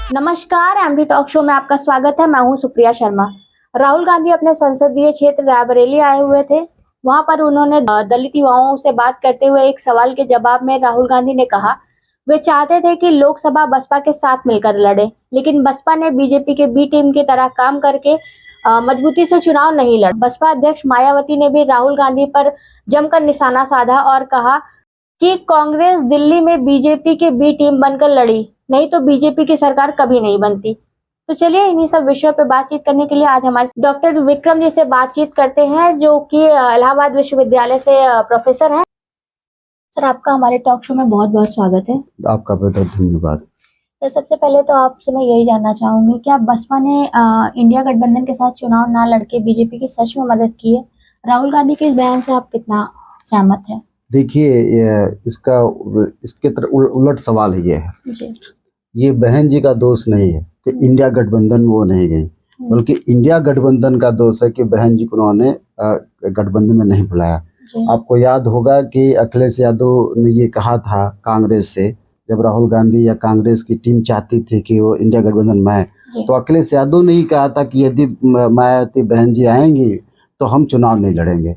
नमस्कार, MD talk show में आपका स्वागत है। मैं हूं सुप्रिया शर्मा। राहुल गांधी अपने संसदीय क्षेत्र रायबरेली आए हुए थे। वहां पर उन्होंने दलित युवाओं से बात करते हुए एक सवाल के जवाब में राहुल गांधी ने कहा, वे चाहते थे कि लोकसभा बसपा के साथ मिलकर लड़े, लेकिन बसपा ने बीजेपी के बी टीम की तरह काम करके मजबूती से चुनाव नहीं लड़ा। बसपा अध्यक्ष मायावती ने भी राहुल गांधी पर जमकर निशाना साधा और कहा कि कांग्रेस दिल्ली में बीजेपी के बी टीम बनकर लड़ी, नहीं तो बीजेपी की सरकार कभी नहीं बनती। तो चलिए इन्हीं सब विषयों पे बातचीत करने के लिए आज हमारे डॉक्टर विक्रम जी से बातचीत करते हैं, जो कि इलाहाबाद विश्वविद्यालय से प्रोफेसर हैं। सर, आपका हमारे टॉक शो में बहुत बहुत स्वागत है। आपका बहुत धन्यवाद। सर, सबसे पहले तो आपसे मैं यही जानना चाहूंगी कि आप बसपा ने इंडिया गठबंधन के साथ चुनाव ना लड़के बीजेपी की सच में मदद की है? राहुल गांधी के इस बयान से आप कितना सहमत है? देखिए, इसके उलट सवाल ये है जी। ये बहन जी का दोष नहीं है कि इंडिया गठबंधन में वो नहीं गई, बल्कि इंडिया गठबंधन का दोष है कि बहन जी को उन्होंने गठबंधन में नहीं बुलाया। आपको याद होगा कि अखिलेश यादव ने ये कहा था कांग्रेस से, जब राहुल गांधी या कांग्रेस की टीम चाहती थी कि वो इंडिया गठबंधन में आए, तो अखिलेश यादव ने ही कहा था कि यदि मायावती बहन जी आएंगी तो हम चुनाव नहीं लड़ेंगे।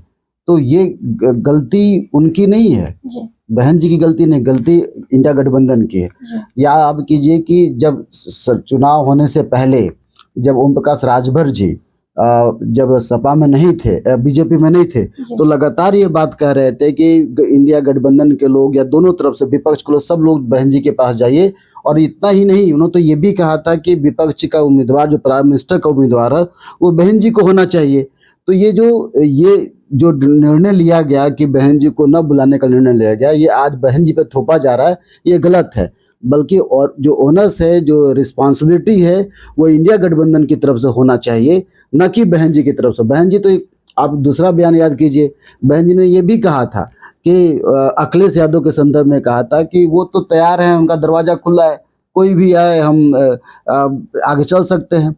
तो ये गलती उनकी नहीं है, बहन जी की गलती नहीं, गलती इंडिया गठबंधन की है। या आप कीजिए कि जब चुनाव होने से पहले जब ओम प्रकाश राजभर जी जब सपा में नहीं थे, बीजेपी में नहीं थे, तो लगातार ये बात कह रहे थे कि इंडिया गठबंधन के लोग या दोनों तरफ से विपक्ष के लोग सब लोग बहन जी के पास जाइए। और इतना ही नहीं, उन्होंने तो ये भी कहा था कि विपक्ष का उम्मीदवार जो प्राइम मिनिस्टर का उम्मीदवार है वो बहन जी को होना चाहिए। तो ये जो निर्णय लिया गया कि बहन जी को न बुलाने का निर्णय लिया गया, ये आज बहन जी पे थोपा जा रहा है, ये गलत है। बल्कि और जो ओनर्स है, जो रिस्पॉन्सिबिलिटी है, वो इंडिया गठबंधन की तरफ से होना चाहिए, न कि बहन जी की तरफ से। बहन जी तो आप दूसरा बयान याद कीजिए, बहन जी ने ये भी कहा था कि अखिलेश यादव के संदर्भ में कहा था कि वो तो तैयार हैं, उनका दरवाजा खुला है, कोई भी आए हम आगे चल सकते हैं,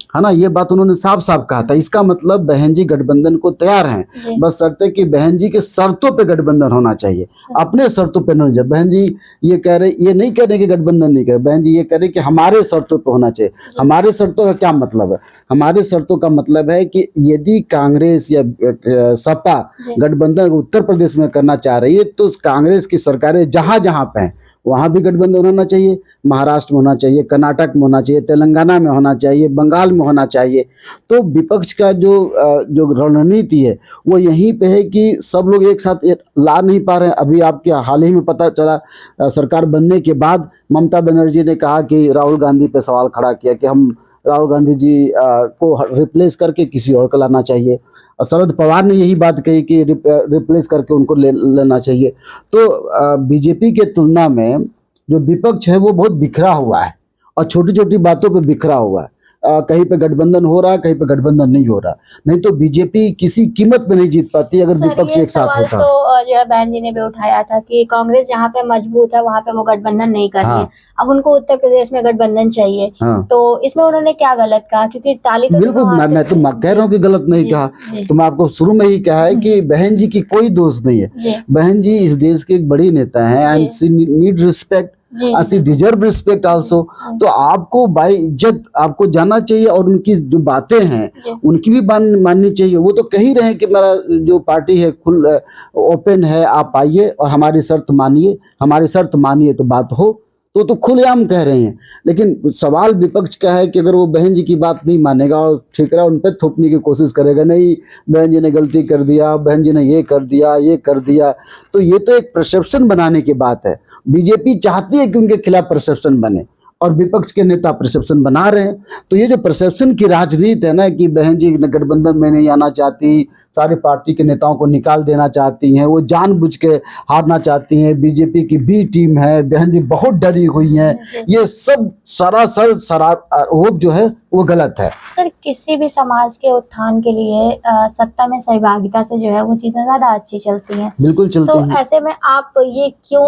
है ना। ये बात उन्होंने साफ साफ कहा था। इसका मतलब बहन जी गठबंधन को तैयार हैं, बस शर्त है कि बहन जी के शर्तों पे गठबंधन होना चाहिए, अपने शर्तों पे नहीं। बहन जी ये कह रहे, ये नहीं कह रहे कि गठबंधन नहीं करे, बहन जी ये कह रहे कि हमारे शर्तों पे होना चाहिए। हमारे शर्तों का क्या मतलब है? हमारे शर्तों का मतलब है कि यदि कांग्रेस या सपा गठबंधन उत्तर प्रदेश में करना चाह रही है, तो कांग्रेस की सरकारें जहां जहां पे हैं वहां भी गठबंधन होना चाहिए। महाराष्ट्र में होना चाहिए, कर्नाटक में होना चाहिए, तेलंगाना में होना चाहिए, बंगाल में होना चाहिए। तो विपक्ष का जो रणनीति है वो यहीं पे है कि सब लोग एक साथ ला नहीं पा रहे हैं। अभी आपके हाल ही में पता चला, सरकार बनने के बाद ममता बनर्जी ने कहा कि राहुल गांधी पे सवाल खड़ा किया कि हम राहुल गांधी जी को रिप्लेस करके किसी और को लाना चाहिए। और शरद पवार ने यही बात कही कि रिप्लेस करके उनको लेना चाहिए। तो बीजेपी के तुलना में जो विपक्ष है वो बहुत बिखरा हुआ है और छोटी छोटी बातों पे बिखरा हुआ है। कहीं पे गठबंधन हो रहा है, कहीं पे गठबंधन नहीं हो रहा। नहीं तो बीजेपी किसी कीमत पे नहीं जीत पाती अगर विपक्ष एक साथ होता। तो जो बहन जी ने भी उठाया था कि कांग्रेस जहाँ पे मजबूत है वहाँ पे वो गठबंधन नहीं कर रही है, अब उनको उत्तर प्रदेश में गठबंधन चाहिए। तो इसमें उन्होंने क्या गलत कहा? क्योंकि ताली तो बिल्कुल, मैं तो कह रहा हूँ कि गलत नहीं कहा। तो मैं आपको शुरू में ही कहा है कि बहन जी की कोई दोष नहीं है। बहन जी इस देश के एक बड़ी नेता है and she need respect, she deserve respect also. तो आपको बाय इज्जत आपको जाना चाहिए और उनकी जो बातें हैं उनकी भी माननी चाहिए। वो तो कह ही रहे हैं कि मेरा जो पार्टी है खुल ओपन है, आप आइए और हमारी शर्त मानिए, हमारी शर्त मानिए तो बात हो। तो खुलेआम कह रहे हैं। लेकिन सवाल विपक्ष का है कि अगर वो बहन जी की बात नहीं मानेगा और ठेकरा उन पर थोपने की कोशिश करेगा, नहीं बहन जी ने गलती कर दिया, बहन जी ने ये कर दिया, ये कर दिया, तो ये तो एक परसेप्शन बनाने की बात है। बीजेपी चाहती है कि उनके खिलाफ परसेप्शन बने और विपक्ष के नेता परसेप्शन बना रहे हैं। तो ये जो परसेप्शन की राजनीति है ना कि बहन जी गठबंधन में नहीं आना चाहती, सारी पार्टी के नेताओं को निकाल देना चाहती हैं, वो जानबूझ के हारना चाहती हैं, बीजेपी की बी टीम है, बहन जी बहुत डरी हुई हैं, ये सब सरासर वो जो है वो गलत है। सर किसी भी समाज के उत्थान के लिए सत्ता में सहभागिता से जो है वो चीजें ज्यादा अच्छी चलती हैं। बिल्कुल चलते तो हैं। ऐसे में आप ये क्यों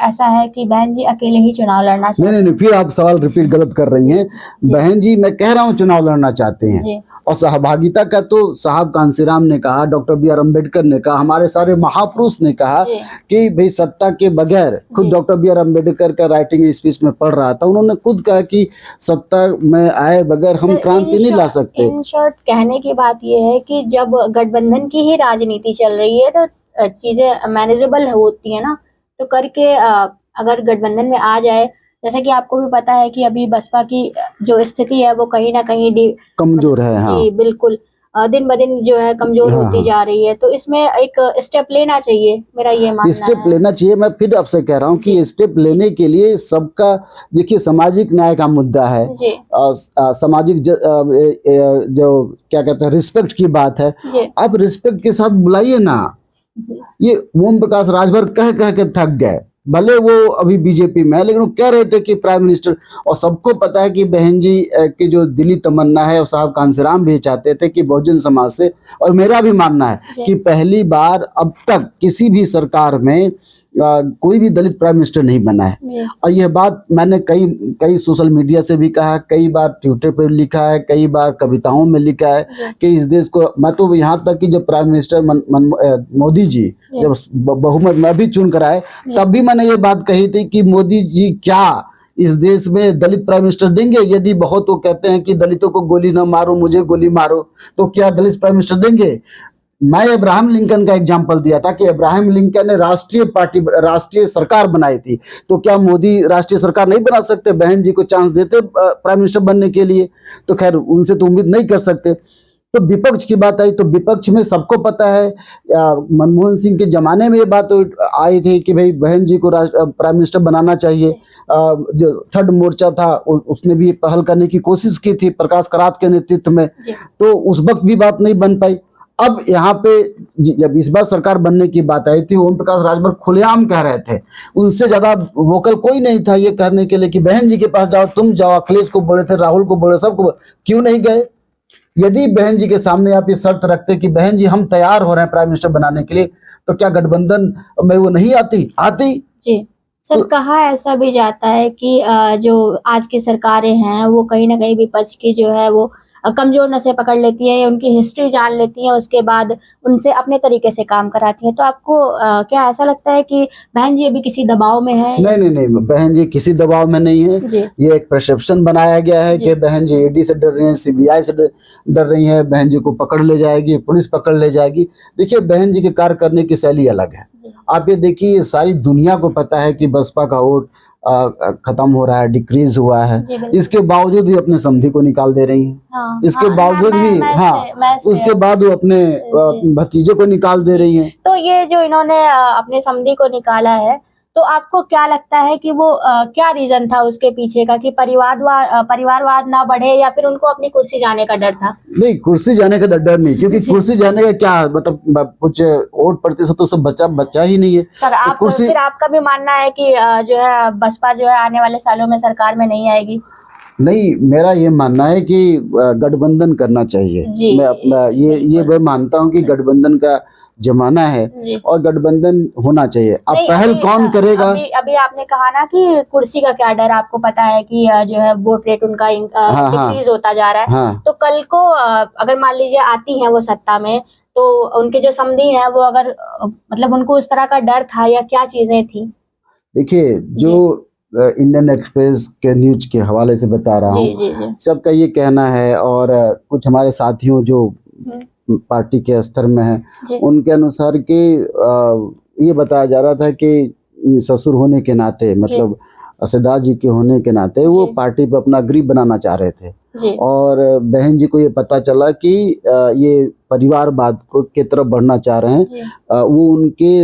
ऐसा है कि बहन जी अकेले ही चुनाव लड़ना चाहते नहीं, फिर आप सवाल रिपीट गलत कर रही हैं। बहन जी मैं कह रहा हूँ चुनाव लड़ना चाहते हैं। जी और सहभागिता का तो साहब कांसीराम ने कहा, डॉक्टर बी आर अम्बेडकर ने कहा, हमारे सारे महापुरुष ने कहा जी कि भाई सत्ता के बगैर, खुद जी डॉक्टर बी आर अम्बेडकर का राइटिंग स्पीच में पढ़ रहा था, उन्होंने खुद कहा कि सत्ता में आए बगैर हम सर क्रांति नहीं ला सकते। इन शॉर्ट कहने की बात ये है कि जब गठबंधन की ही राजनीति चल रही है तो चीजें मैनेजेबल होती है ना, तो करके अगर गठबंधन में आ जाए, जैसा कि आपको भी पता है कि अभी बसपा की जो स्थिति है वो कहीं ना कहीं कमजोर है। हाँ जी बिल्कुल, दिन ब दिन जो है कमजोर हाँ होती हाँ, जा रही है, तो इसमें एक स्टेप लेना चाहिए, मेरा ये मानना स्टेप है। लेना चाहिए। मैं फिर आपसे कह रहा हूँ कि स्टेप लेने के लिए सबका, देखिए सामाजिक न्याय का मुद्दा है, जी सामाजिक जो क्या कहते हैं रिस्पेक्ट की बात है। जी आप रिस्पेक्ट के साथ बुलाइए ना। जी ये ओम प्रकाश राजभर कह कह के थक गए, भले वो अभी बीजेपी में है, लेकिन वो कह रहे थे कि प्राइम मिनिस्टर, और सबको पता है कि बहन जी की जो दिली तमन्ना है, और साहब कांसीराम भी चाहते थे कि बहुजन समाज से, और मेरा भी मानना है जी कि पहली बार अब तक किसी भी सरकार में कोई भी दलित प्राइम मिनिस्टर नहीं बना है। जी और यह बात मैंने कई कई सोशल मीडिया से भी कहा, कई बार ट्विटर पर लिखा है, कई बार कविताओं में लिखा है जी कि इस देश को, मैं तो यहाँ तक कि जब प्राइम मिनिस्टर मोदी जी जब बहुमत में भी चुन कर आए, तब भी मैंने ये बात कही थी कि मोदी जी क्या इस देश में दलित प्राइम मिनिस्टर देंगे? यदि बहुत वो कहते हैं कि दलितों को गोली ना मारो, मुझे गोली मारो, तो क्या दलित प्राइम मिनिस्टर देंगे? मैं अब्राहम लिंकन का एग्जाम्पल दिया था कि अब्राहम लिंकन ने राष्ट्रीय सरकार बनाई थी, तो क्या मोदी राष्ट्रीय सरकार नहीं बना सकते? बहन जी को चांस देते प्राइम मिनिस्टर बनने के लिए? तो खैर उनसे तो उम्मीद नहीं कर सकते। तो विपक्ष की बात आई, तो विपक्ष में सबको पता है, मनमोहन सिंह के जमाने में ये बात आई थी कि भाई बहन जी को प्राइम मिनिस्टर बनाना चाहिए। जो थर्ड मोर्चा था उसने भी पहल करने की कोशिश की थी प्रकाश करात के नेतृत्व में, तो उस वक्त भी बात नहीं बन पाई। अब यहाँ पे जब इस बार सरकार बनने की बात आई थी, ओम प्रकाश राजभर खुलेआम कह रहे थे, उनसे ज्यादा वोकल कोई नहीं था ये कहने के लिए कि बहन जी के पास जाओ, तुम जाओ, अखिलेश को बोले थे, राहुल को बोले, सबको क्यों नहीं गए? यदि बहन जी के सामने आप ये शर्त रखते कि बहन जी हम तैयार हो रहे हैं प्राइम मिनिस्टर बनाने के लिए, तो क्या गठबंधन में वो नहीं आती? जी सर, कहा ऐसा भी जाता है कि जो आज की सरकारें हैं वो कहीं ना कहीं विपक्ष की जो है वो कमजोर नसें पकड़ लेती हैं, उनकी हिस्ट्री जान लेती हैं, उसके बाद उनसे अपने तरीके से काम कराती हैं। तो आपको क्या ऐसा लगता है कि बहन जी अभी किसी दबाव में है? नहीं, बहन जी किसी दबाव में नहीं है। जी ये एक परसेप्शन बनाया गया है कि बहन जी ईडी से डर रही हैं, सीबीआई से डर रही हैं, बहन जी को पकड़ ले जाएगी, पुलिस पकड़ ले जाएगी। देखिए बहन जी के कार्य करने की शैली अलग है। आप ये देखिए, सारी दुनिया को पता है कि बसपा का वोट खत्म हो रहा है, डिक्रीज हुआ है, इसके बावजूद भी अपने समधी को निकाल दे रही हैं। इसके बावजूद भी उसके बाद वो अपने भतीजे को निकाल दे रही हैं। तो ये जो इन्होंने अपने समधी को निकाला है, तो आपको क्या लगता है कि वो क्या रीजन था उसके पीछे का, कि परिवारवाद ना बढ़े, या फिर उनको अपनी कुर्सी जाने का डर था? नहीं, कुर्सी जाने का डर नहीं, क्योंकि कुर्सी जाने का क्या मतलब, कुछ वोट प्रतिशत तो सब बच्चा ही नहीं है सर। आप कुर्सी, फिर आपका भी मानना है कि जो है बसपा जो है आने वाले सालों में सरकार में नहीं आएगी? नहीं, मेरा ये मानना है कि गठबंधन करना चाहिए। मैं अपना ये मैं मानता हूँ कि गठबंधन का जमाना है और गठबंधन होना चाहिए। अब पहल कौन करेगा? अभी आपने कहा ना कि कुर्सी का क्या डर, आपको पता है कि जो है वोट रेट उनका डिक्रीज होता जा रहा है। हाँ। तो कल को अगर मान लीजिए आती हैं वो सत्ता में, तो उनके जो समधी हैं वो अगर मतलब उनको उस तरह का डर था या क्या चीजें थी? देखिए, जो इंडियन एक्सप्रेस के न्यूज के हवाले से बता रहा हूँ, सबका ये कहना है, और कुछ हमारे साथियों जो पार्टी के स्तर में है उनके अनुसार कि ये बताया जा रहा था कि ससुर होने के नाते, मतलब असदा जी के होने के नाते वो पार्टी पे अपना ग्रिप बनाना चाह रहे थे, और बहन जी को ये पता चला कि ये परिवारवाद को की तरफ बढ़ना चाह रहे हैं, वो उनके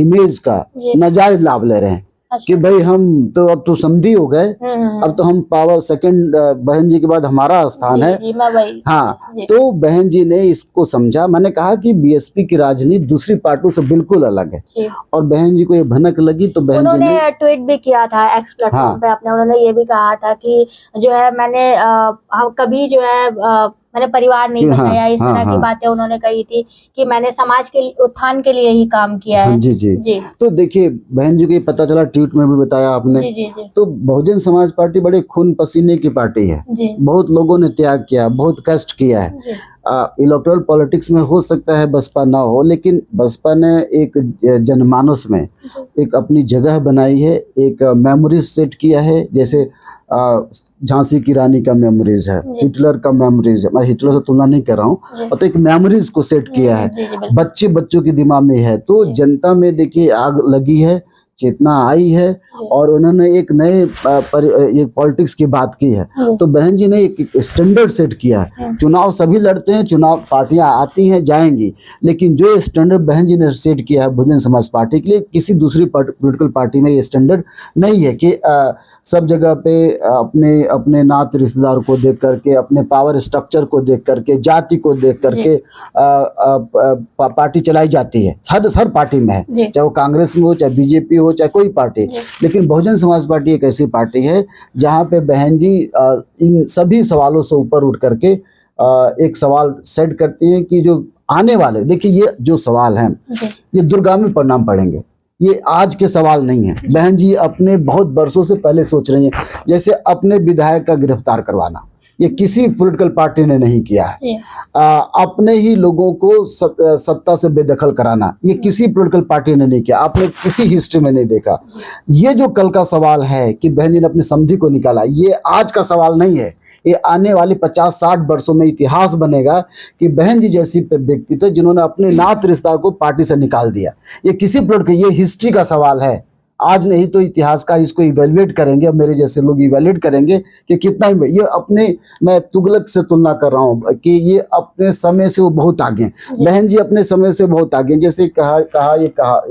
इमेज का नाजायज लाभ ले रहे हैं। अच्छा। कि भाई हम तो अब तो समधी हो गए, अब तो हम पावर सेकंड, बहन जी के बाद हमारा स्थान है। जी, मैं वही। हाँ, जी। तो बहन जी ने इसको समझा। मैंने कहा कि बीएसपी की राजनीति दूसरी पार्टियों से बिल्कुल अलग है, जी। और बहन जी को ये भनक लगी तो बहन जी ने उन्होंने ट्वीट भी किया था एक्स प्लेटफॉर्म हाँ। पे अपने, उन्होंने ये भी कहा था कि जो है मैंने कभी जो है मैंने परिवार नहीं हाँ, बसाया, इस हाँ, तरह की हाँ। बातें उन्होंने कही थी कि मैंने समाज के उत्थान के लिए ही काम किया हाँ, है। जी जी। जी तो देखिए बहन जी को ये पता चला, ट्वीट में भी बताया आपने। जी जी जी तो बहुजन समाज पार्टी बड़े खून पसीने की पार्टी है, जी बहुत लोगों ने त्याग किया, बहुत कष्ट किया है। जी इलेक्टोरल पॉलिटिक्स में हो सकता है बसपा ना हो, लेकिन बसपा ने एक जनमानस में एक अपनी जगह बनाई है, एक मेमोरीज सेट किया है। जैसे झांसी की रानी का मेमोरीज है, जी। हिटलर का मेमोरीज है, मैं हिटलर से तुलना नहीं कर रहा हूँ, जी। और तो एक मेमोरीज को सेट किया है, जी जी बिल्कुल। बच्चों के दिमाग में है। तो जी। जनता में देखिए आग लगी है, चेतना आई है, जी। और उन्होंने एक नए ये पॉलिटिक्स की बात की है। जी। तो बहन जी ने एक स्टैंडर्ड सेट किया है। चुनाव सभी लड़ते हैं, चुनाव पार्टियां आती हैं जाएंगी, लेकिन जो स्टैंडर्ड बहन जी ने सेट किया है बहुजन समाज पार्टी के लिए, किसी दूसरी पॉलिटिकल पार्टी में ये स्टैंडर्ड नहीं है कि सब जगह पे अपने अपने नाते रिश्तेदार को देख करके, अपने पावर स्ट्रक्चर को देख करके, जाति को देख करके पार्टी चलाई जाती है। हर पार्टी में है, जी। चाहे वो कांग्रेस में हो, चाहे बीजेपी हो, चाहे कोई पार्टी। लेकिन बहुजन समाज पार्टी एक ऐसी पार्टी है जहां पे बहन जी इन सभी सवालों से ऊपर उठ करके एक सवाल सेट करती हैं कि जो आने वाले, देखिए ये जो सवाल हैं ये दूरगामी परिणाम पड़ेंगे, ये आज के सवाल नहीं है। बहन जी अपने बहुत बरसों से पहले सोच रही हैं। जैसे अपने विधायक का गिरफ्तार करवाना, ये किसी पॉलिटिकल पार्टी ने नहीं किया है। अपने ही लोगों को सत्ता से बेदखल कराना, ये किसी पॉलिटिकल पार्टी ने नहीं किया, आपने किसी हिस्ट्री में नहीं देखा। ये जो कल का सवाल है कि बहन जी ने अपनी समधी को निकाला, ये आज का सवाल नहीं है, ये आने वाली 50-60 वर्षों में इतिहास बनेगा कि बहन जी जैसी व्यक्ति थे जिन्होंने अपने नात रिश्तेदार को पार्टी से निकाल दिया। ये किसी पॉलिटिकल, ये हिस्ट्री का सवाल है, आज नहीं तो इतिहासकार इसको इवेल्युएट करेंगे, अब मेरे जैसे लोग इवेल्युएट करेंगे कि कितना ही ये अपने, मैं तुगलक से तुलना कर रहा हूँ कि ये अपने समय से वो बहुत आगे हैं। बहन जी अपने समय से बहुत आगे हैं। जैसे एक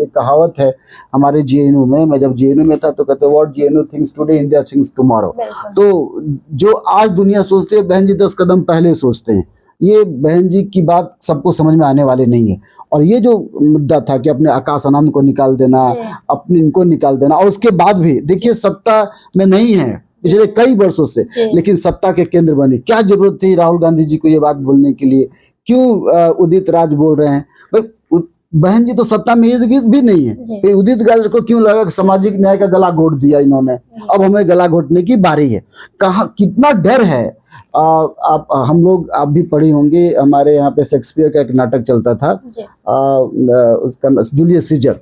कहावत है हमारे जेएनयू में, मैं जब जेएनयू में था तो कहते what JNU thinks today India thinks tomorrow. तो जो आज दुनिया सोचते है बहन जी 10 कदम पहले सोचते हैं। ये बहन जी की बात सबको समझ में आने वाली नहीं है। और ये जो मुद्दा था कि अपने आकाश आनंद को निकाल देना, अपने इनको निकाल देना, और उसके बाद भी देखिए सत्ता में नहीं है पिछले कई वर्षों से, लेकिन सत्ता के केंद्र बने। क्या जरूरत थी राहुल गांधी जी को ये बात बोलने के लिए? क्यों उदित राज बोल रहे हैं? भाई बहन जी तो सत्ता में भी नहीं है, तो उदित राज को क्यों लगा कि सामाजिक न्याय का गला घोट दिया इन्होंने, अब हमें गला घोटने की बारी है? कहाँ कितना डर है। आप हम लोग, आप भी पढ़ी होंगी, हमारे यहाँ पे शेक्सपियर का एक नाटक चलता था, उसका जूलियस सीजर।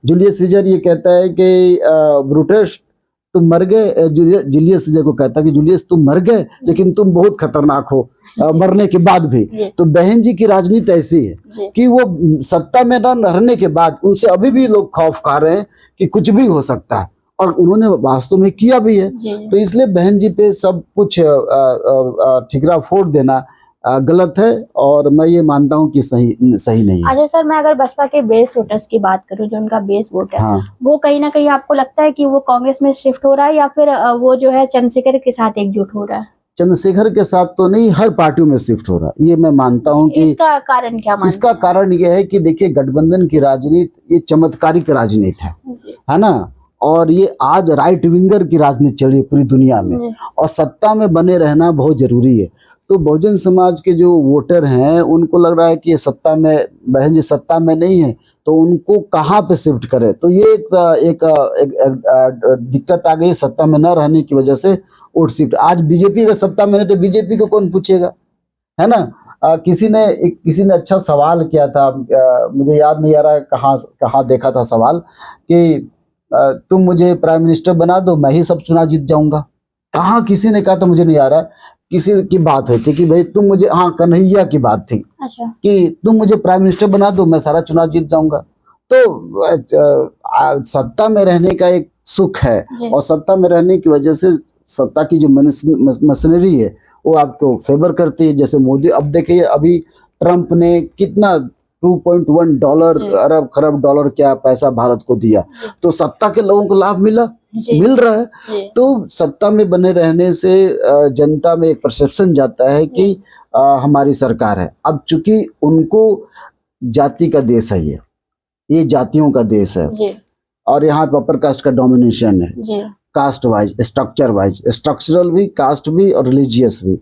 जूलियस सीजर ये कहता है कि ब्रूटस तुम मर गए, जूलियस सीजर को कहता है कि जूलियस तुम मर गए लेकिन तुम बहुत खतरनाक हो मरने के बाद भी। तो बहन जी की राजनीति ऐसी है कि वो सत्ता में न रहने के बाद उनसे अभी भी लोग खौफ खा रहे हैं कि कुछ भी हो सकता है, और उन्होंने वास्तव में किया भी है। तो इसलिए बहन जी पे सब कुछ ठिकरा फोड़ देना गलत है, और मैं ये मानता हूँ कि सही नहीं है। अच्छा सर, मैं अगर बसपा के बेस वोटर्स की बात करूँ, जो उनका बेस वोट है, हाँ। वो कहीं ना कहीं आपको लगता है कि वो कांग्रेस में शिफ्ट हो रहा है, या फिर वो जो है चंद्रशेखर के साथ एकजुट हो रहा है? चंद्रशेखर के साथ तो नहीं, हर पार्टियों में शिफ्ट हो रहा है, ये मैं मानता हूँ कि इसका कारण क्या मानते हैं? इसका कारण यह है कि देखिए गठबंधन की राजनीति ये चमत्कारिक राजनीति है ना, और ये आज राइट विंगर की राजनीति चल रही है पूरी दुनिया में, और सत्ता में बने रहना बहुत जरूरी है। तो बहुजन समाज के जो वोटर हैं उनको लग रहा है कि ये सत्ता में, बहन जी सत्ता में नहीं है तो उनको कहाँ पे शिफ्ट करे। तो ये एक दिक्कत आ गई सत्ता में न रहने की वजह से वोट शिफ्ट। आज बीजेपी का सत्ता में नहीं तो बीजेपी को कौन पूछेगा, है ना। किसी ने अच्छा सवाल किया था, मुझे याद नहीं आ रहा कहाँ देखा था सवाल कि तुम मुझे प्राइम मिनिस्टर बना दो, मैं ही सब चुनाव जीत जाऊंगा। कहाँ किसी ने कहा था, मुझे नहीं आ रहा, किसी की बात हुई थी कि भाई तुम मुझे, हाँ कन्हैया की बात थी। अच्छा। कि तुम मुझे प्राइम मिनिस्टर बना दो, मैं सारा चुनाव जीत जाऊंगा। तो सत्ता में रहने का एक सुख है, और सत्ता में रहने की वजह से सत्ता की जो मशीनरी है वो आपको फेवर करती है। जैसे मोदी, अब देखिए अभी ट्रंप ने कितना 2.1 डॉलर अरब खरब डॉलर क्या पैसा भारत को दिया, तो सत्ता के लोगों को लाभ मिल रहा है। तो सत्ता में बने रहने से जनता में एक परसेप्शन जाता है कि हमारी सरकार है। अब चूंकि उनको जाति का देश है, ये जातियों का देश है और यहाँ पे अपर कास्ट का डोमिनेशन है, caste wise, structure wise, structural भी, कास्ट भी और रिलीजियस भी।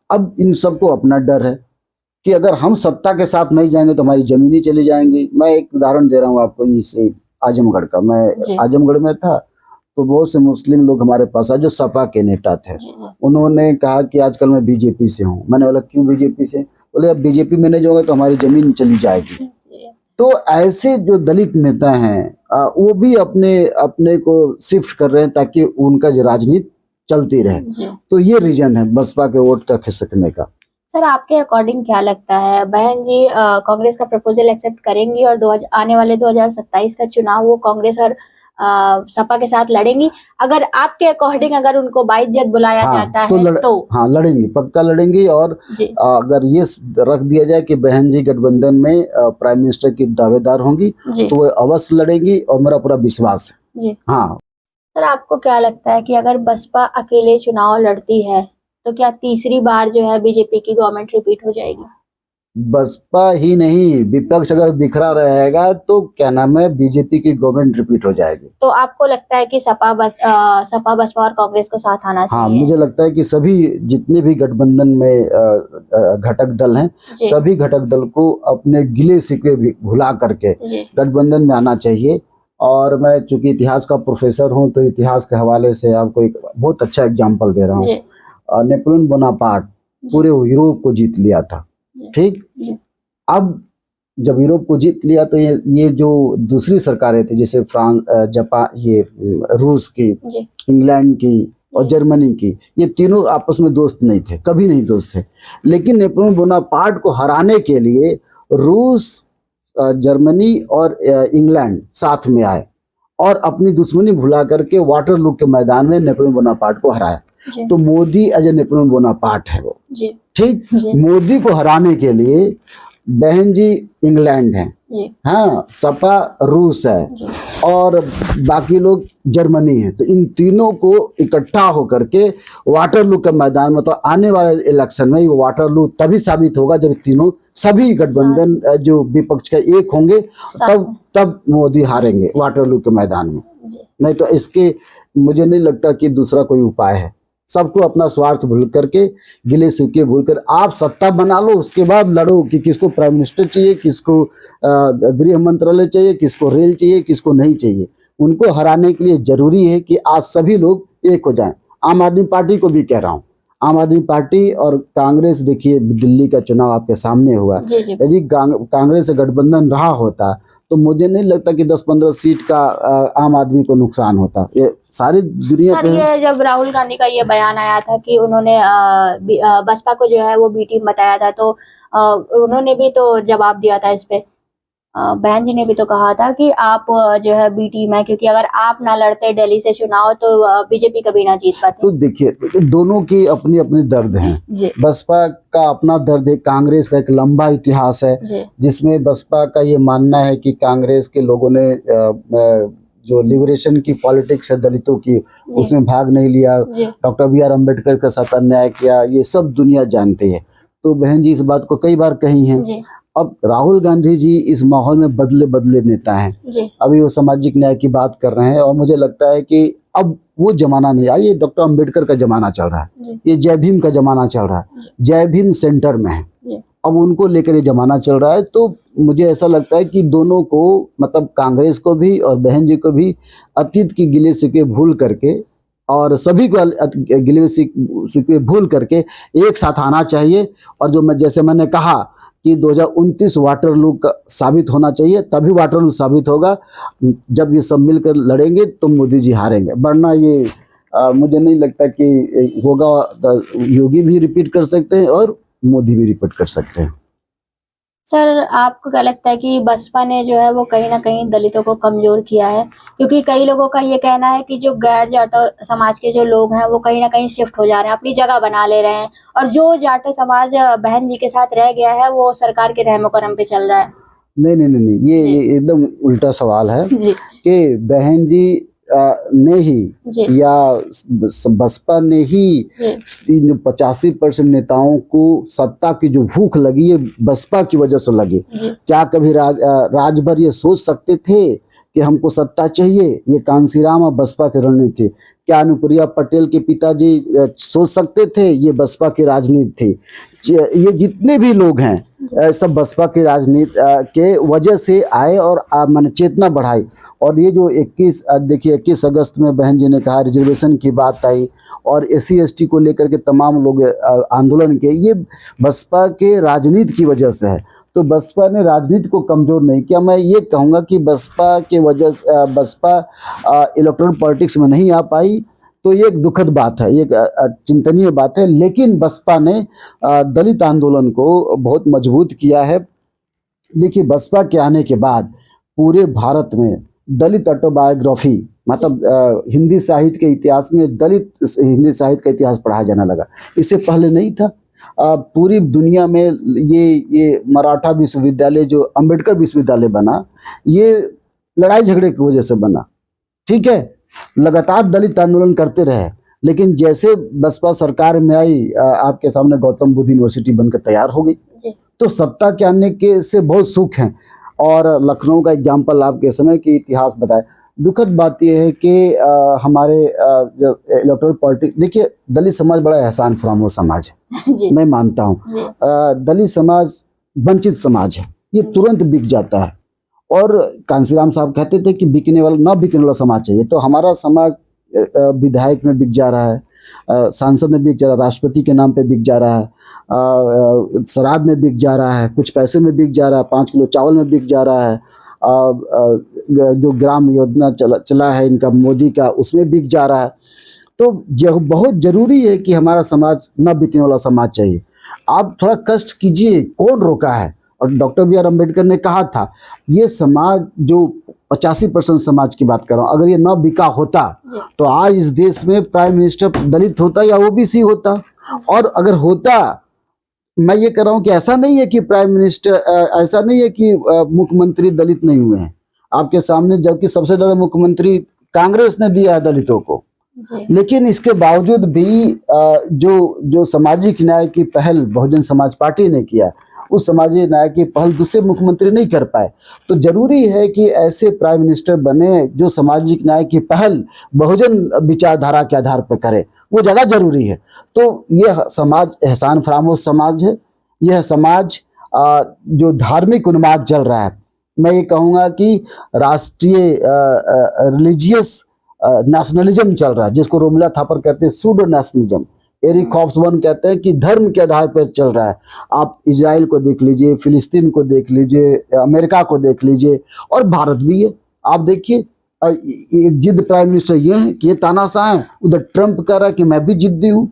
अब इन सबको अपना डर है कि अगर हम सत्ता के साथ नहीं जाएंगे तो हमारी जमीनें चली जाएंगी। मैं एक उदाहरण दे रहा हूँ आपको, इसे आजमगढ़ का। मैं आजमगढ़ में था तो बहुत से मुस्लिम लोग हमारे पास आए जो सपा के नेता थे। उन्होंने कहा कि आजकल मैं बीजेपी से हूँ। मैंने बोला क्यों बीजेपी से? बोले अब बीजेपी में नहीं जाओगे तो हमारी जमीन चली जाएगी। तो ऐसे जो दलित नेता हैं वो भी अपने को शिफ्ट कर रहे हैं ताकि उनका जो राजनीति चलती रहे। तो ये रीजन है बसपा के वोट का खिसकने का। सर, आपके अकॉर्डिंग क्या लगता है, बहन जी कांग्रेस का प्रपोजल एक्सेप्ट करेंगी और आने वाले 2027 का चुनाव वो कांग्रेस और सपा के साथ लड़ेंगी? अगर आपके अकॉर्डिंग अगर उनको बाइज्जत बुलाया जाता है तो हाँ लड़ेंगी, पक्का लड़ेंगी। और अगर ये रख दिया जाए कि बहन जी गठबंधन में प्राइम मिनिस्टर की दावेदार होंगी तो वो अवश्य लड़ेंगी और मेरा पूरा विश्वास है। हाँ सर, आपको क्या लगता है कि अगर बसपा अकेले चुनाव लड़ती है तो क्या तीसरी बार जो है बीजेपी की गवर्नमेंट रिपीट हो जाएगी? बसपा ही नहीं, विपक्ष अगर बिखरा रहेगा तो क्या नाम है, बीजेपी की गवर्नमेंट रिपीट हो जाएगी। तो आपको लगता है कि सपा बसपा और कांग्रेस को साथ आना चाहिए? हाँ, मुझे लगता है कि सभी जितने भी गठबंधन में घटक दल हैं, सभी घटक दल को अपने गिले शिकवे भुला करके गठबंधन में आना चाहिए। और मैं चूंकि इतिहास का प्रोफेसर हूँ तो इतिहास के हवाले से आपको एक बहुत अच्छा एग्जाम्पल दे रहा हूँ। नेपोलियन बोनापार्ट पूरे यूरोप को जीत लिया था, ठीक। अब जब यूरोप को जीत लिया तो ये जो दूसरी सरकारें थी जैसे फ्रांस, जापान, ये रूस की, इंग्लैंड की और जर्मनी की, ये तीनों आपस में दोस्त नहीं थे, कभी नहीं दोस्त थे। लेकिन नेपोलियन बोनापार्ट को हराने के लिए रूस, जर्मनी और इंग्लैंड साथ में आए और अपनी दुश्मनी भुला करके वाटरलू के मैदान में नेपोलियन बोनापार्ट को हराया। तो Modi as a Napoleon Bonaparte है वो, ठीक। मोदी को हराने के लिए बहन जी इंग्लैंड है, हाँ, सपा रूस है और बाकी लोग जर्मनी है। तो इन तीनों को इकट्ठा होकर के वाटरलू के मैदान में, तो आने वाले इलेक्शन में ये वाटरलू तभी साबित होगा जब तीनों सभी गठबंधन जो विपक्ष का एक होंगे, तब मोदी हारेंगे वाटरलू के मैदान में। नहीं तो इसके मुझे नहीं लगता कि दूसरा कोई उपाय है। सबको अपना स्वार्थ भूल करके, गिले शिकवे भूल कर आप सत्ता बना लो, उसके बाद लड़ो कि किसको प्राइम मिनिस्टर चाहिए, किसको गृह मंत्रालय चाहिए, किसको रेल चाहिए, किसको नहीं चाहिए। उनको हराने के लिए जरूरी है कि आज सभी लोग एक हो जाएं। आम आदमी पार्टी को भी कह रहा हूँ, आम आदमी पार्टी और कांग्रेस, देखिए दिल्ली का चुनाव आपके सामने हुआ, यदि कांग्रेस से गठबंधन रहा होता तो मुझे नहीं लगता कि 10-15 सीट का आम आदमी को नुकसान होता। ये सारी दुनिया पे। ये जब राहुल गांधी का ये बयान आया था कि उन्होंने बसपा को जो है वो बी टीम बताया था, तो उन्होंने भी तो जवाब दिया था इस पे। बहन जी ने भी तो कहा था कि आप जो है बी टीम है, क्योंकि अगर आप ना लड़ते दिल्ली से चुनाव तो बीजेपी कभी ना जीत पाती। तो देखिए दोनों की अपनी अपनी दर्द हैं। बसपा का अपना दर्द है, कांग्रेस का एक लंबा इतिहास है जिसमें बसपा का ये मानना है कि कांग्रेस के लोगों ने जो लिबरेशन की पॉलिटिक्स है दलितों की, उसमें भाग नहीं लिया, डॉक्टर बी आर अम्बेडकर के साथ अन्याय किया, ये सब दुनिया जानती है। तो बहन जी इस बात को कई बार कही हैं। अब राहुल गांधी जी इस माहौल में बदले नेता हैं, अभी वो सामाजिक न्याय की बात कर रहे हैं और मुझे लगता है कि अब वो जमाना नहीं आया, ये डॉक्टर अम्बेडकर का जमाना चल रहा है, ये जय भीम का जमाना चल रहा है, जय भीम सेंटर में है, अब उनको लेकर ये जमाना चल रहा है। तो मुझे ऐसा लगता है कि दोनों को, मतलब कांग्रेस को भी और बहन जी को भी अतीत की गिले शिकवे भूल करके और सभी को गिले शिकवे भूल करके एक साथ आना चाहिए। और जो जैसे मैंने कहा कि 2029 वाटरलू का साबित होना चाहिए, तभी वाटरलू साबित होगा जब ये सब मिलकर लड़ेंगे तो मोदी जी हारेंगे, वरना ये मुझे नहीं लगता कि होगा। योगी भी रिपीट कर सकते हैं और मोदी भी रिपीट कर सकते हैं। सर, आपको क्या लगता है कि बसपा ने जो है वो कहीं ना कहीं दलितों को कमजोर किया है? क्योंकि कई लोगों का ये कहना है कि जो गैर जाटो समाज के जो लोग हैं वो कहीं ना कहीं शिफ्ट हो जा रहे हैं, अपनी जगह बना ले रहे हैं, और जो जाटो समाज बहन जी के साथ रह गया है वो सरकार के रहमो करम पे चल रहा है। नहीं नहीं नहीं नहीं, ये एकदम उल्टा सवाल है जी कि बहन जी ने ही जी या बसपा ने ही जी इन 85% नेताओं को सत्ता की जो भूख लगी है बसपा की वजह से लगी। जी क्या कभी राजभर ये सोच सकते थे कि हमको सत्ता चाहिए? ये कांसीराम और बसपा के रणनीति थी। क्या अनुप्रिया पटेल के पिताजी सोच सकते थे? ये बसपा की राजनीति थी। ये जितने भी लोग हैं सब बसपा की राजनीति के वजह से आए और मैंने चेतना बढ़ाई। और ये जो 21 अगस्त में बहन जी ने कहा रिजर्वेशन की बात आई और SC ST को लेकर के तमाम लोग आंदोलन के, ये बसपा के राजनीति की वजह से है। तो बसपा ने राजनीति को कमजोर नहीं किया। मैं ये कहूँगा कि बसपा के वजह से बसपा इलेक्टोरल पॉलिटिक्स में नहीं आ पाई, तो ये एक दुखद बात है, ये चिंतनीय बात है। लेकिन बसपा ने दलित आंदोलन को बहुत मजबूत किया है। देखिए, बसपा के आने के बाद पूरे भारत में दलित ऑटोबायोग्राफी, मतलब हिंदी साहित्य के इतिहास में दलित हिंदी साहित्य का इतिहास पढ़ाया जाने लगा। इससे पहले नहीं था। पूरी दुनिया में ये मराठा विश्वविद्यालय जो अंबेडकर विश्वविद्यालय बना, ये लड़ाई झगड़े की वजह से बना। ठीक है, लगातार दलित आंदोलन करते रहे, लेकिन जैसे बसपा सरकार में आई, आपके सामने गौतम बुद्ध यूनिवर्सिटी बनकर तैयार हो गई। तो सत्ता के आने के से बहुत सुख हैं। और लखनऊ का एग्जाम्पल आपके समय की इतिहास बताए। दुखद बात यह है कि हमारे इलेक्टोरल पॉलिटिक्स, देखिए दलित समाज बड़ा एहसान फरामोश समाज है, मैं मानता हूँ। दलित समाज वंचित समाज है, ये तुरंत बिक जाता है। और कांसीराम साहब कहते थे कि बिकने वाला ना बिकने वाला समाज चाहिए। तो हमारा समाज विधायक में बिक जा रहा है, सांसद में बिक जा रहा है, राष्ट्रपति के नाम पे बिक जा रहा है, शराब में बिक जा रहा है, कुछ पैसे में बिक जा रहा है, 5 किलो चावल में बिक जा रहा है, जो ग्राम योजना चला है इनका मोदी का, उसमें बिक जा रहा है। तो यह बहुत जरूरी है कि हमारा समाज न बिकने वाला समाज चाहिए। आप थोड़ा कष्ट कीजिए, कौन रोका है? और डॉक्टर BR अम्बेडकर ने कहा था, ये समाज जो 85% समाज की बात कर रहा हूँ, अगर ये न बिका होता तो आज इस देश में प्राइम मिनिस्टर दलित होता या OBC होता। और अगर होता, मैं ये कह रहा हूँ कि ऐसा नहीं है कि प्राइम मिनिस्टर, ऐसा नहीं है कि मुख्यमंत्री दलित नहीं हुए हैं आपके सामने, जबकि सबसे ज्यादा मुख्यमंत्री कांग्रेस ने दिया है दलितों को। लेकिन इसके बावजूद भी जो सामाजिक न्याय की पहल बहुजन समाज पार्टी ने किया, उस सामाजिक न्याय की पहल दूसरे मुख्यमंत्री नहीं कर पाए। तो जरूरी है कि ऐसे प्राइम मिनिस्टर बने जो सामाजिक न्याय की पहल बहुजन विचारधारा के आधार पर करे, वो ज़्यादा जरूरी है। तो यह समाज एहसान फरामोश समाज है। यह समाज जो धार्मिक उन्माद चल रहा है, मैं ये कहूँगा कि राष्ट्रीय रिलीजियस नेशनलिज्म चल रहा है, जिसको रोमिला थापर कहते हैं सूडो नेशनलिज्म। एरिक हॉब्सबॉर्न कहते हैं कि धर्म के आधार पर चल रहा है। आप इजराइल को देख लीजिए, फिलिस्तीन को देख लीजिए, अमेरिका को देख लीजिए, और भारत भी है। आप देखिए, जिद प्राइम मिनिस्टर ये है कि ये तानाशाह है, उधर ट्रंप कह रहा है कि मैं भी जिद्दी हूँ,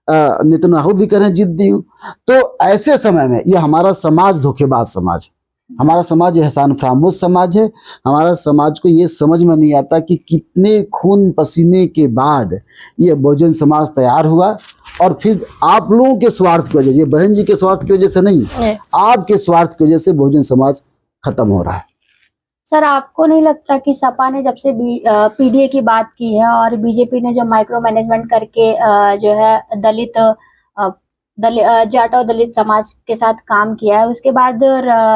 नेतन्याहू भी कह रहे हैं जिद्दी हूँ। तो ऐसे समय में ये हमारा समाज धोखेबाज समाज है, हमारा समाज एहसान फरामोश समाज है। हमारा समाज को ये समझ में नहीं आता कि कितने खून पसीने के बाद ये बहुजन समाज तैयार हुआ। और फिर आप लोगों के स्वार्थ की वजह से, ये बहन जी के स्वार्थ की वजह से नहीं, आपके स्वार्थ की वजह से बहुजन समाज खत्म हो रहा है। सर, आपको नहीं लगता कि सपा ने जब से PDA की बात की है और बीजेपी ने जो माइक्रो मैनेजमेंट करके जो है जाट और दलित समाज के साथ काम किया है, उसके बाद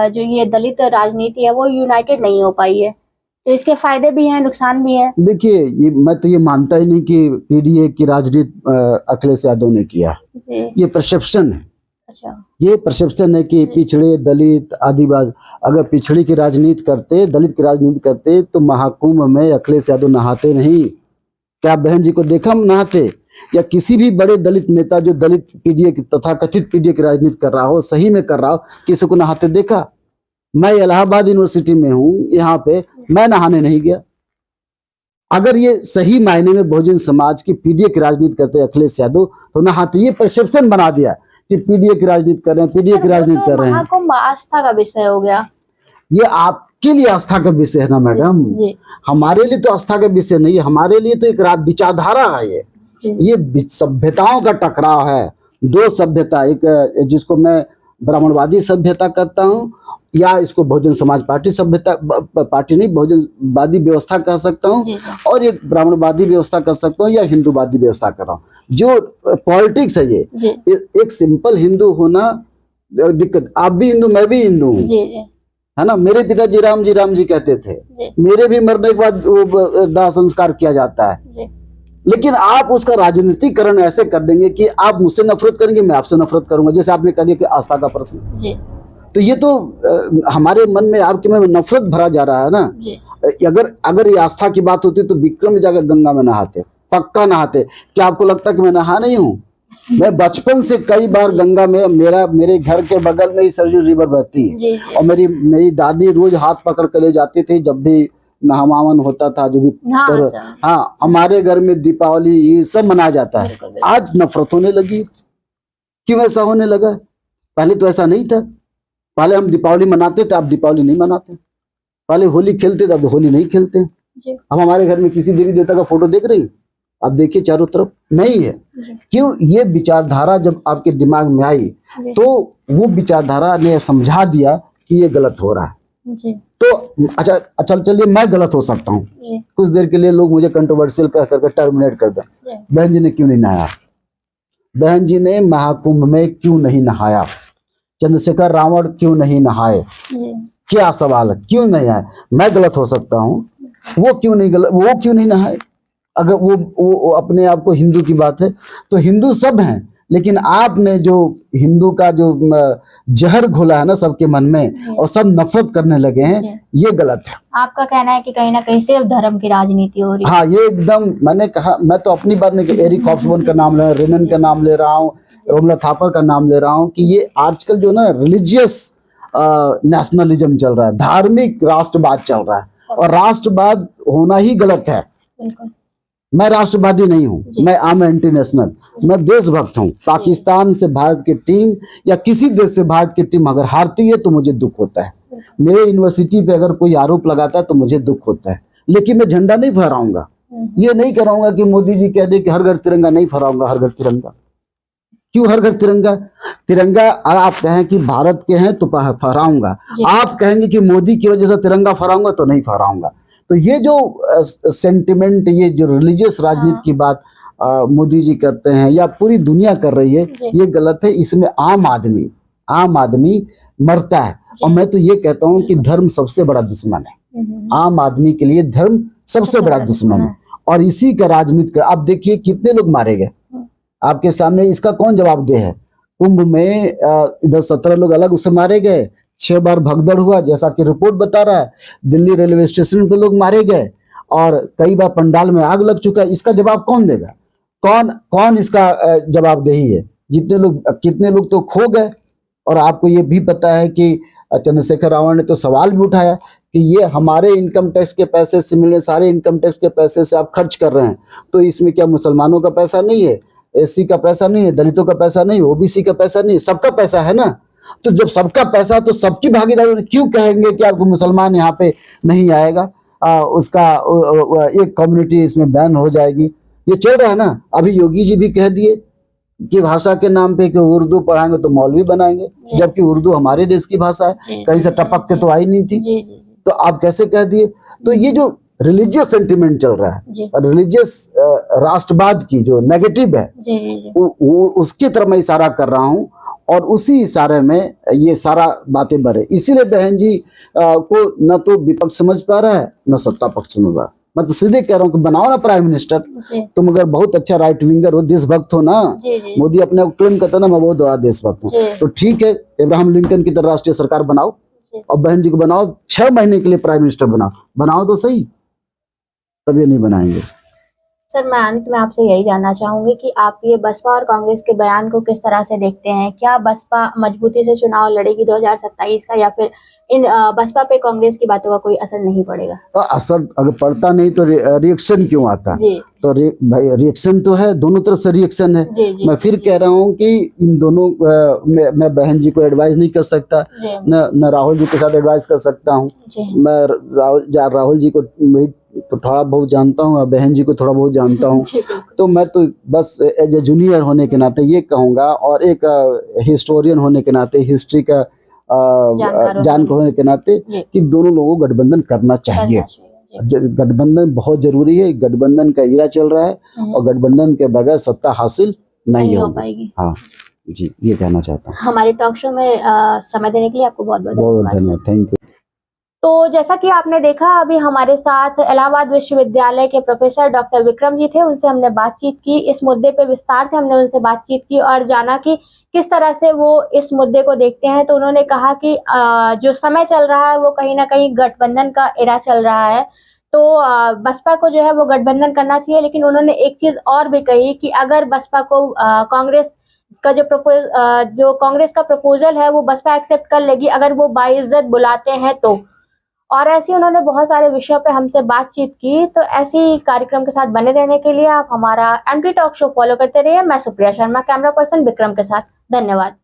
जो ये दलित राजनीति है वो यूनाइटेड नहीं हो पाई है? तो इसके फायदे भी हैं, नुकसान भी है। देखिए, मैं तो ये मानता ही नहीं कि PDA की राजनीति अखिलेश यादव ने किया। ये परसेप्शन है। अच्छा, ये परसेप्शन है कि पिछड़े, दलित, आदिवासी, अगर पिछड़ी की राजनीति करते, दलित की राजनीति करते तो महाकुंभ में अखिलेश यादव नहाते नहीं। क्या बहन जी को देखा नहाते? या किसी भी बड़े दलित नेता जो दलित PDA की, तथा कथित PDA की राजनीति कर रहा हो, सही में कर रहा हो, किसी को नहाते देखा? मैं इलाहाबाद यूनिवर्सिटी में हूँ, यहाँ पे मैं नहाने नहीं गया। अगर ये सही मायने में बहुजन समाज की PDA की राजनीति करते अखिलेश यादव तो नहाते। ये परसेप्शन बना दिया कि PDA की राजनीति कर रहे हैं, PDA की राजनीति कर रहे हैं। महाकुंभ आस्था का विषय हो गया। ये आपके लिए आस्था का विषय है ना मैडम, हमारे लिए तो आस्था का विषय नहीं है। हमारे लिए तो एक विचारधारा है। ये सभ्यताओं का टकराव है, दो सभ्यता, एक जिसको मैं ब्राह्मणवादी सभ्यता करता हूँ, या इसको बहुजन समाज पार्टी सभ्यता पार्टी नहीं बहुजनवादी व्यवस्था कह सकता हूँ, जी। और एक ब्राह्मणवादी व्यवस्था कर सकता हूँ, या हिंदूवादी व्यवस्था कर रहा हूँ। जो पॉलिटिक्स है ये जी। एक सिंपल हिंदू होना दिक्कत। आप भी हिंदू, मैं भी हिंदू हूँ, जी जी है ना। मेरे पिताजी राम जी कहते थे, जी मेरे भी मरने के बाद वो दाह संस्कार किया जाता है। जी लेकिन आप उसका राजनीतिकरण ऐसे कर देंगे कि आप मुझसे नफरत करेंगे, मैं आपसे नफरत करूंगा। जैसे आपने कह दिया कि आस्था का प्रश्न, जी तो ये तो हमारे मन में, आपके मन में नफरत भरा जा रहा है ना। जी अगर ये आस्था की बात होती तो विक्रम में जाकर गंगा में नहाते, पक्का नहाते। क्या आपको लगता है कि मैं नहा नहीं हूँ? मैं बचपन से कई बार गंगा में, मेरे घर के बगल में ही सरजू रिवर बहती है, जी और मेरी दादी रोज हाथ पकड़ कर ले जाती थी जब भी नहावन होता था, जो भी हाँ पर सर, हाँ, हमारे घर में दीपावली ये सब मनाया जाता है। बिल्कुल बिल्कुल। आज नफरत होने लगी, क्यों ऐसा होने लगा? पहले तो ऐसा नहीं था। पहले हम दीपावली मनाते थे, अब दीपावली नहीं मनाते। पहले होली खेलते थे, अब होली नहीं खेलते। जी अब हमारे घर में किसी देवी देवता का फोटो देख रही, अब देखिए चारों तरफ नहीं है। जी क्यों? ये विचारधारा जब आपके दिमाग में आई, जी तो वो विचारधारा ने समझा दिया कि ये गलत हो रहा है। जी तो अच्छा चलिए, मैं गलत हो सकता हूँ, जी कुछ देर के लिए लोग मुझे कंट्रोवर्शियल कह करके टर्मिनेट कर दें। जी बहन जी ने क्यों नहीं नहाया? बहन जी ने महाकुंभ में क्यों नहीं नहाया? चंद्रशेखर रावण क्यों नहीं नहाए? जी क्या सवाल है, क्यों नहीं आए? मैं गलत हो सकता हूँ, वो क्यों नहीं नहाए? अगर वो अपने आप को हिंदू की बात है, तो हिंदू सब हैं, लेकिन आपने जो हिंदू का जो जहर घोला है ना सबके मन में, और सब नफरत करने लगे हैं, ये गलत है। आपका कहना है कि कहीं ना कहीं सिर्फ धर्म की राजनीति हो रही है। हाँ, ये एकदम, मैंने कहा, मैं तो अपनी बात नहीं, कि एरिक हॉब्सबॉर्न का नाम ले रहा हूँ, रेनन का नाम ले रहा हूँ, रोमला थापर का नाम ले रहा हूँ, कि ये आजकल जो ना रिलीजियस नेशनलिज्म चल रहा है, धार्मिक राष्ट्रवाद चल रहा है, और राष्ट्रवाद होना ही गलत है। बिल्कुल। मैं राष्ट्रवादी नहीं हूँ, मैं आम एंटी नेशनल, मैं देशभक्त हूँ। पाकिस्तान से भारत की टीम या किसी देश से भारत की टीम अगर हारती है तो मुझे दुख होता है। मेरे यूनिवर्सिटी पे अगर कोई आरोप लगाता है तो मुझे दुख होता है, लेकिन मैं झंडा नहीं फहराऊंगा। ये नहीं कराऊंगा कि मोदी जी कह दे कि हर घर तिरंगा, नहीं फहराऊंगा हर घर तिरंगा। क्यों हर घर तिरंगा? तिरंगा आप कहें कि भारत के हैं तो फहराऊंगा, आप कहेंगे कि मोदी की वजह से तिरंगा फहराऊंगा तो नहीं फहराऊंगा। तो ये जो सेंटिमेंट, ये जो रिलीजियस राजनीति की बात मोदी जी करते हैं या पूरी दुनिया कर रही है, ये गलत है। इसमें आम आदमी मरता है, और मैं तो ये कहता हूँ कि धर्म सबसे बड़ा दुश्मन है। आम आदमी के लिए धर्म सबसे बड़ा दुश्मन है, और इसी का राजनीति का आप देखिए कितने लोग मारे गए आपके सामने, इसका कौन जवाब दे है? कुंभ में इधर 17 लोग अलग उससे मारे गए, 6 बार भगदड़ हुआ जैसा कि रिपोर्ट बता रहा है, दिल्ली रेलवे स्टेशन पे लोग मारे गए, और कई बार पंडाल में आग लग चुका है। इसका जवाब कौन देगा? कौन इसका जवाबदेही है? कितने लोग तो खो गए। और आपको ये भी पता है कि चंद्रशेखर रावण ने तो सवाल भी उठाया कि ये हमारे इनकम टैक्स के पैसे से मिले, सारे इनकम टैक्स के पैसे से आप खर्च कर रहे हैं, तो इसमें क्या मुसलमानों का पैसा नहीं है, एससी का पैसा नहीं है, दलितों का पैसा नहीं है, ओबीसी का पैसा नहीं है, सबका पैसा है ना। तो जब सबका पैसा, तो सबकी भागीदारी, क्यों कहेंगे कि आपको मुसलमान यहाँ पे नहीं आएगा, उसका एक कम्युनिटी इसमें बैन हो जाएगी? ये चल रहा है ना। अभी योगी जी भी कह दिए कि भाषा के नाम पे कि उर्दू पढ़ाएंगे तो मौलवी बनाएंगे, जबकि उर्दू हमारे देश की भाषा है, कहीं से टपक के तो आई नहीं थी, तो आप कैसे कह दिए? तो ये जो रिलीजियस सेंटिमेंट चल रहा है, रिलीजियस राष्ट्रवाद की जो नेगेटिव है, उसकी तरफ मैं इशारा कर रहा हूँ, और उसी इशारे में ये सारा बातें बढ़े। इसीलिए बहन जी को न तो विपक्ष समझ पा रहा है, न सत्ता पक्ष समझ पा रहा है। मैं तो सीधे कह रहा हूँ कि बनाओ ना प्राइम मिनिस्टर, तुम अगर बहुत अच्छा राइट विंगर हो, देशभक्त हो ना। मोदी अपने क्लेम करता ना, मैं बहुत बड़ा देशभक्त हूँ, तो ठीक है, इब्राहिम लिंकन की तरह राष्ट्रीय सरकार बनाओ, और बहन जी को बनाओ, 6 महीने के लिए प्राइम मिनिस्टर बनाओ तो सही, तब ये नहीं बनाएंगे। सर, मैं अंत में आपसे यही जानना चाहूंगी कि आप ये बसपा और कांग्रेस के बयान को किस तरह से देखते हैं? क्या बसपा मजबूती से चुनाव लड़ेगी 2027 का, या फिर इन बसपा पे कांग्रेस की बातों का कोई असर नहीं पड़ेगा? तो असर अगर पड़ता नहीं तो रिएक्शन क्यों आता? तो भाई रिएक्शन तो है, दोनों तरफ से रिएक्शन है। मैं फिर कह रहा हूँ कि इन दोनों मैं बहन जी को एडवाइस नहीं कर सकता, न राहुल जी के साथ एडवाइस कर सकता हूँ। मैं राहुल जी को तो थोड़ा बहुत जानता हूँ, बहन जी को थोड़ा बहुत जानता हूँ। जी, बिल्कुल। तो मैं तो बस एज ए जूनियर होने के नाते ये कहूँगा, और एक हिस्टोरियन होने के नाते, हिस्ट्री का जानकार होने के नाते, जी। कि दोनों लोगों को गठबंधन करना चाहिए। जी। गठबंधन बहुत जरूरी है, गठबंधन का इरा चल रहा है और गठबंधन के बगैर सत्ता हासिल नहीं हो होगी। पाएगी। हाँ जी, ये कहना चाहता हूँ। हमारे टॉक शो में समय देने के लिए आपको बहुत बहुत बहुत धन्यवाद सर। धन्यवाद, थैंक यू। तो जैसा कि आपने देखा, अभी हमारे साथ इलाहाबाद विश्वविद्यालय के प्रोफेसर डॉक्टर विक्रम जी थे, उनसे हमने बातचीत की। इस मुद्दे पे विस्तार से हमने उनसे बातचीत की और जाना कि किस तरह से वो इस मुद्दे को देखते हैं। तो उन्होंने कहा कि जो समय चल रहा है वो कहीं ना कहीं गठबंधन का एरा चल रहा है, तो बसपा को जो है वो गठबंधन करना चाहिए। लेकिन उन्होंने एक चीज और भी कही कि अगर बसपा को कांग्रेस का जो कांग्रेस का प्रपोजल है वो बसपा एक्सेप्ट कर लेगी, अगर वो बाइज्जत बुलाते हैं तो। और ऐसे उन्होंने बहुत सारे विषयों पे हमसे बातचीत की। तो ऐसी कार्यक्रम के साथ बने रहने के लिए आप हमारा एमटी टॉक शो फॉलो करते रहिए। मैं सुप्रिया शर्मा, कैमरा पर्सन विक्रम के साथ। धन्यवाद।